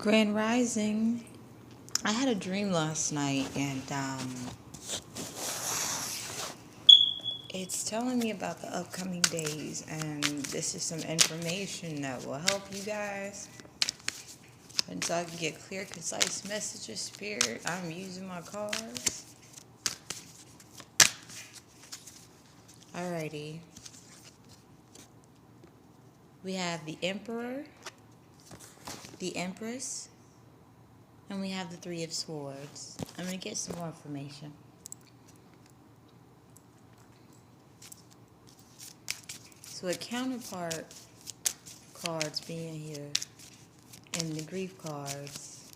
Grand Rising. I had a dream last night, and it's telling me about the upcoming days, and this is some information that will help you guys. And so I can get clear, concise messages, spirit. I'm using my cards. Alrighty. We have the Emperor, the Empress, and we have the Three of Swords. I'm going to get some more information. So a counterpart cards being here and the grief cards.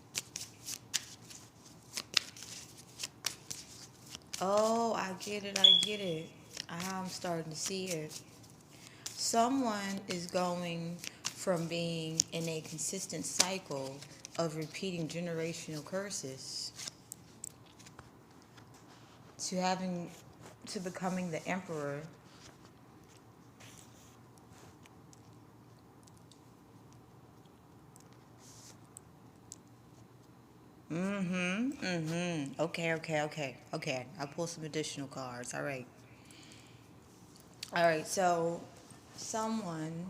Oh, I get it. I'm starting to see it. Someone is going from being in a consistent cycle of repeating generational curses to becoming the emperor. Okay. I'll pull some additional cards. All right, so someone,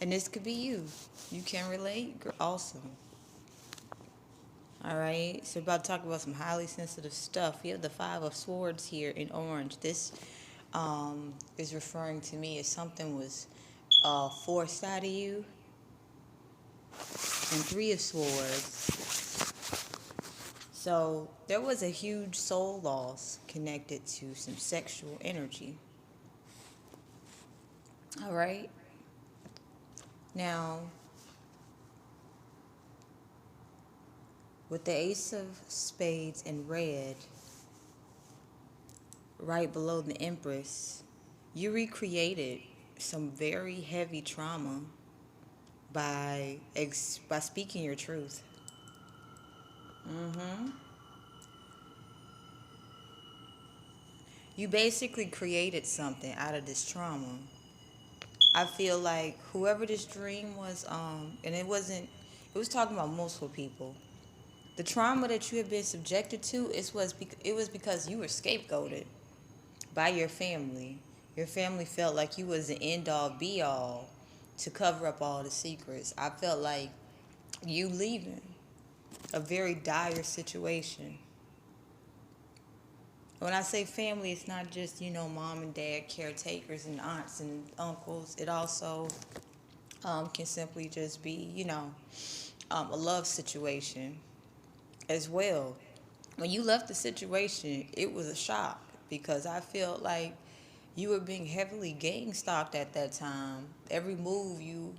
and this could be you. You can relate? Awesome. All right, so about to talk about some highly sensitive stuff. We have the Five of Swords here in orange. This is referring to me as something was forced out of you. And Three of Swords. So there was a huge soul loss connected to some sexual energy. All right. Now, with the Ace of Spades in red, right below the Empress, you recreated some very heavy trauma by speaking your truth. You basically created something out of this trauma. I feel like whoever this dream was, and it was talking about multiple people. The trauma that you have been subjected to, it was because you were scapegoated by your family. Your family felt like you was the end all be all to cover up all the secrets. I felt like you leaving a very dire situation. When I say family, it's not just, mom and dad, caretakers, and aunts and uncles. It also can simply just be, a love situation as well. When you left the situation, it was a shock because I felt like you were being heavily gang stalked at that time. Every move you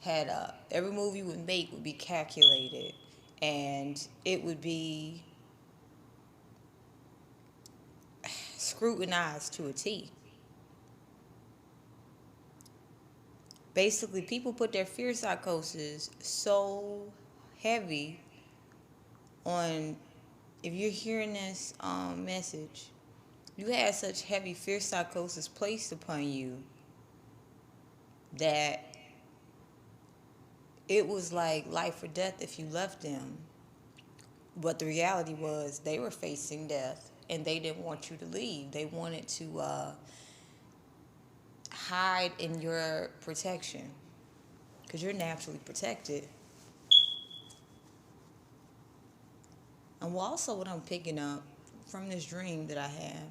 would make would be calculated, and it would be scrutinized to a T. Basically, people put their fear psychosis so heavy on, if you're hearing this message, you had such heavy fear psychosis placed upon you that it was like life or death if you left them. But the reality was they were facing death and they didn't want you to leave. They wanted to hide in your protection because you're naturally protected. And also what I'm picking up from this dream that I had,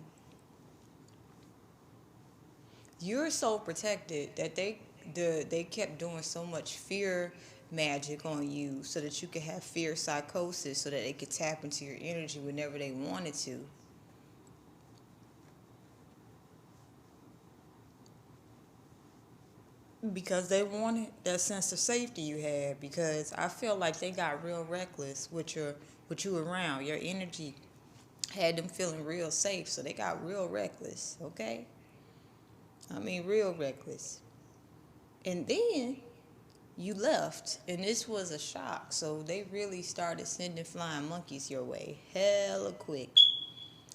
you're so protected that they kept doing so much fear magic on you so that you could have fear psychosis so that they could tap into your energy whenever they wanted to. Because they wanted that sense of safety you had. Because I feel like they got real reckless with you around. Your energy had them feeling real safe, so they got real reckless, okay? I mean, real reckless. And then you left, and this was a shock, so they really started sending flying monkeys your way hella quick.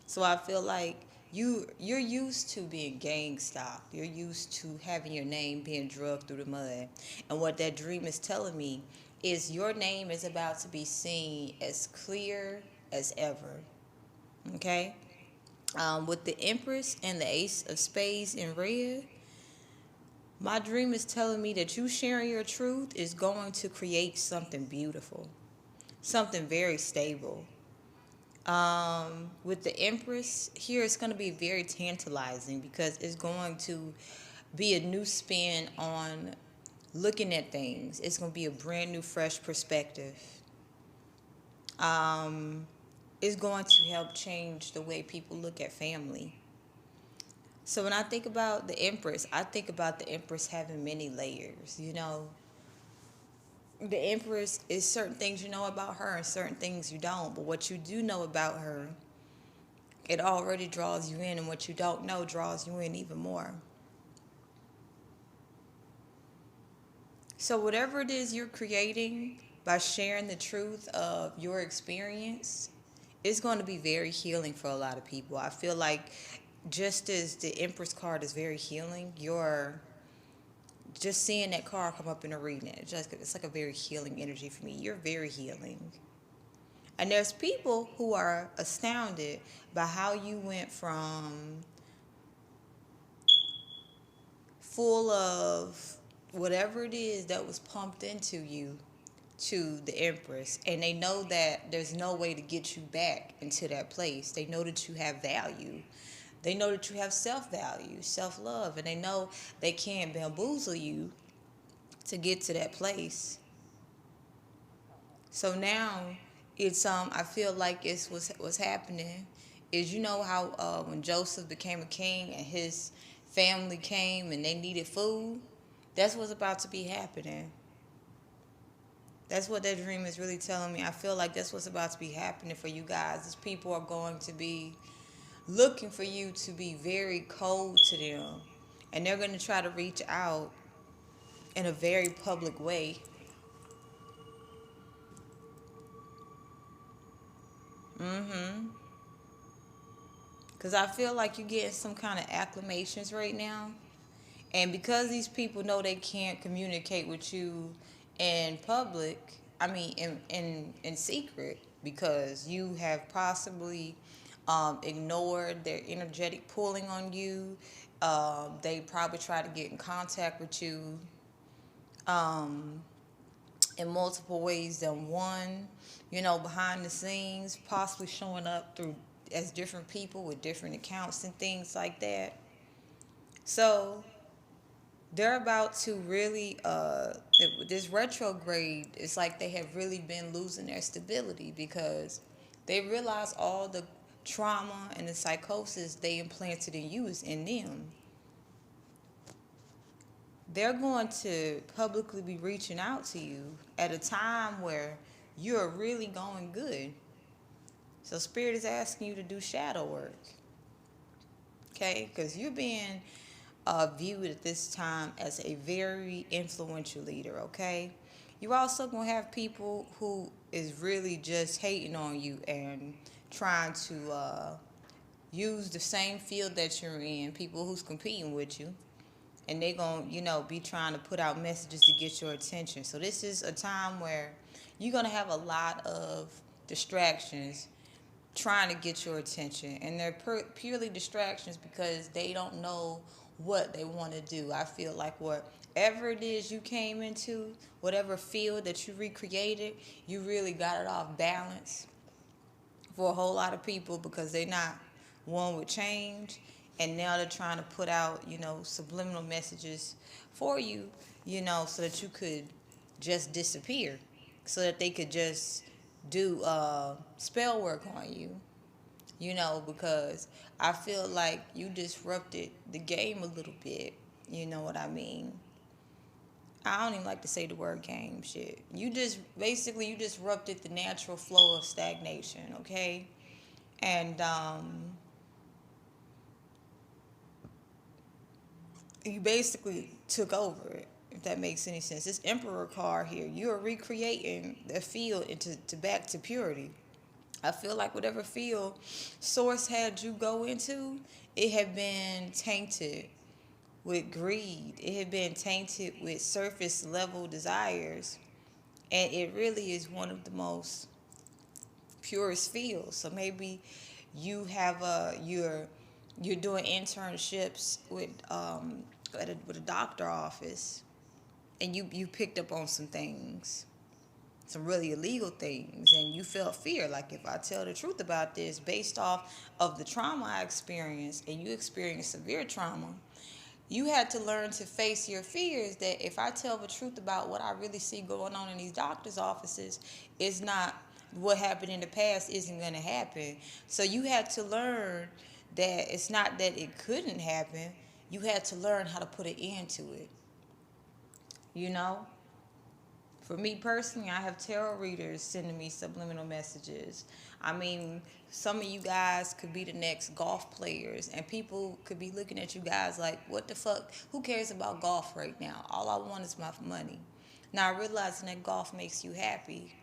So I feel like you're used to being gang stalked. You're used to having your name being dragged through the mud. And what that dream is telling me is your name is about to be seen as clear as ever. Okay? With the Empress and the Ace of Spades in red, my dream is telling me that you sharing your truth is going to create something beautiful, something very stable. With the Empress here, it's going to be very tantalizing because it's going to be a new spin on looking at things. It's going to be a brand new, fresh perspective. Um, it's going to help change the way people look at family. So when I think about the Empress, I think about the Empress having many layers. The Empress is certain things you know about her and certain things you don't. But what you do know about her, it already draws you in, and what you don't know draws you in even more. So whatever it is you're creating by sharing the truth of your experience, it's going to be very healing for a lot of people. I feel like just as the Empress card is very healing, you're just seeing that card come up in a reading, it's like a very healing energy for me. You're very healing. And there's people who are astounded by how you went from full of whatever it is that was pumped into you to the Empress, and they know that there's no way to get you back into that place. They know that you have value. They know that you have self-value, self-love, and they know they can't bamboozle you to get to that place. So now it's I feel like it's what's happening is, you know how when Joseph became a king and his family came and they needed food, that's what's about to be happening. That's what that dream is really telling me. I feel like that's what's about to be happening for you guys. Is people are going to be looking for you to be very cold to them, and they're going to try to reach out in a very public way. Mm-hmm. Because I feel like you're getting some kind of acclamations right now. And because these people know they can't communicate with you in public, I mean, in secret, because you have possibly ignored their energetic pulling on you. They probably try to get in contact with you um, in multiple ways than one, behind the scenes, possibly showing up through as different people with different accounts and things like that. So they're about to really this retrograde, it's like they have really been losing their stability because they realize all the trauma and the psychosis they implanted in you is in them. They're going to publicly be reaching out to you at a time where you're really going good. So Spirit is asking you to do shadow work, okay? Because you're being viewed at this time as a very influential leader, okay? You're also going to have people who is really just hating on you and trying to use the same field that you're in, people who's competing with you. And they're going to, be trying to put out messages to get your attention. So this is a time where you're going to have a lot of distractions trying to get your attention. And they're purely distractions because they don't know what they want to do. I feel like whatever it is you came into, whatever field that you recreated, you really got it off balance for a whole lot of people because they're not one with change. And now they're trying to put out, subliminal messages for you, so that you could just disappear, so that they could just do spell work on you, because I feel like you disrupted the game a little bit. You know what I mean? I don't even like to say the word game shit. You disrupted the natural flow of stagnation, okay? And you basically took over it, if that makes any sense. This Emperor card here, you are recreating the field back to purity. I feel like whatever field Source had you go into, it had been tainted with greed. It had been tainted with surface level desires. And it really is one of the most purest fields. So maybe you have you're doing internships with with a doctor office, and you picked up on some things, some really illegal things, and you felt fear, like, if I tell the truth about this based off of the trauma I experienced, and you experienced severe trauma, you had to learn to face your fears that if I tell the truth about what I really see going on in these doctors' offices, it's not what happened in the past isn't going to happen. So you had to learn that it's not that it couldn't happen. You had to learn how to put an end to it. You know? For me personally, I have tarot readers sending me subliminal messages. I mean, some of you guys could be the next golf players, and people could be looking at you guys like, what the fuck? Who cares about golf right now? All I want is my money. Now, realizing that golf makes you happy.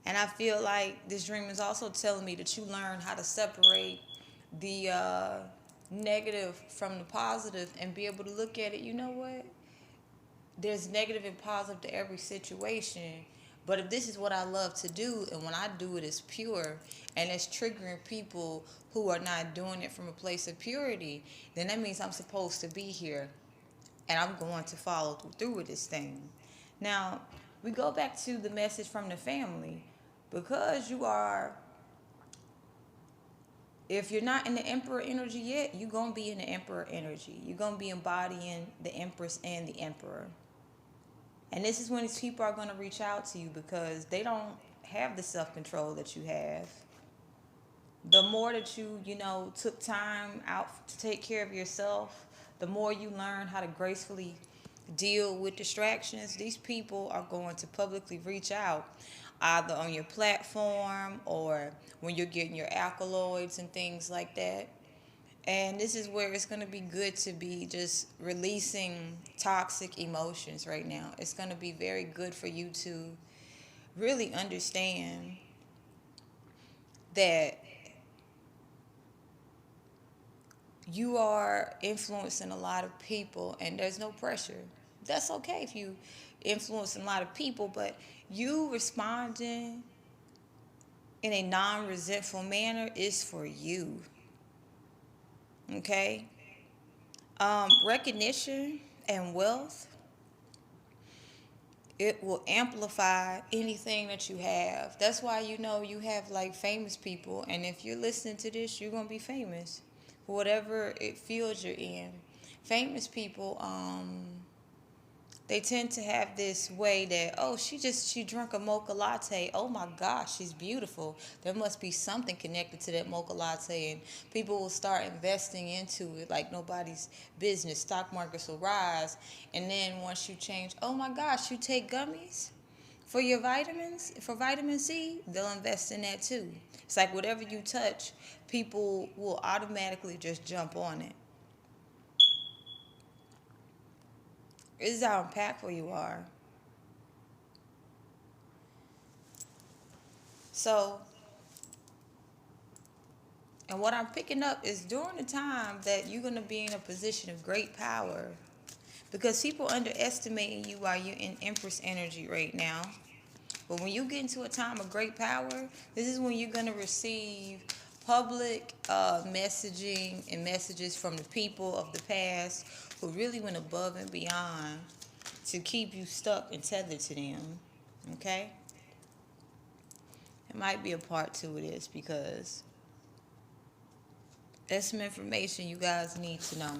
And I feel like this dream is also telling me that you learn how to separate the negative from the positive and be able to look at it. You know what? There's negative and positive to every situation. But if this is what I love to do, and when I do it, it's pure, and it's triggering people who are not doing it from a place of purity, then that means I'm supposed to be here, and I'm going to follow through with this thing. Now, we go back to the message from the family. Because you are, if you're not in the Emperor energy yet, you're going to be in the Emperor energy. You're going to be embodying the Empress and the Emperor. And this is when these people are going to reach out to you because they don't have the self-control that you have. The more that you took time out to take care of yourself, the more you learn how to gracefully deal with distractions, these people are going to publicly reach out, either on your platform or when you're getting your alkaloids and things like that. And this is where it's going to be good to be just releasing toxic emotions right now. It's going to be very good for you to really understand that you are influencing a lot of people and there's no pressure. That's okay if you influence a lot of people, but you responding in a non-resentful manner is for you. Okay? Recognition and wealth, it will amplify anything that you have. That's why you have like famous people, and if you're listening to this, you're going to be famous. Whatever it field you're in. Famous people, they tend to have this way that, oh, she drank a mocha latte. Oh my gosh, she's beautiful. There must be something connected to that mocha latte, and people will start investing into it like nobody's business. Stock markets will rise, and then once you change, oh my gosh, you take gummies for your vitamins, for vitamin C, they'll invest in that too. It's like whatever you touch, people will automatically just jump on it. This is how impactful you are. So, and what I'm picking up is during the time that you're going to be in a position of great power, because people underestimating you while you're in Empress energy right now. But when you get into a time of great power, this is when you're going to receive public messaging and messages from the people of the past who really went above and beyond to keep you stuck and tethered to them. Okay? It might be a part two of this because that's some information you guys need to know.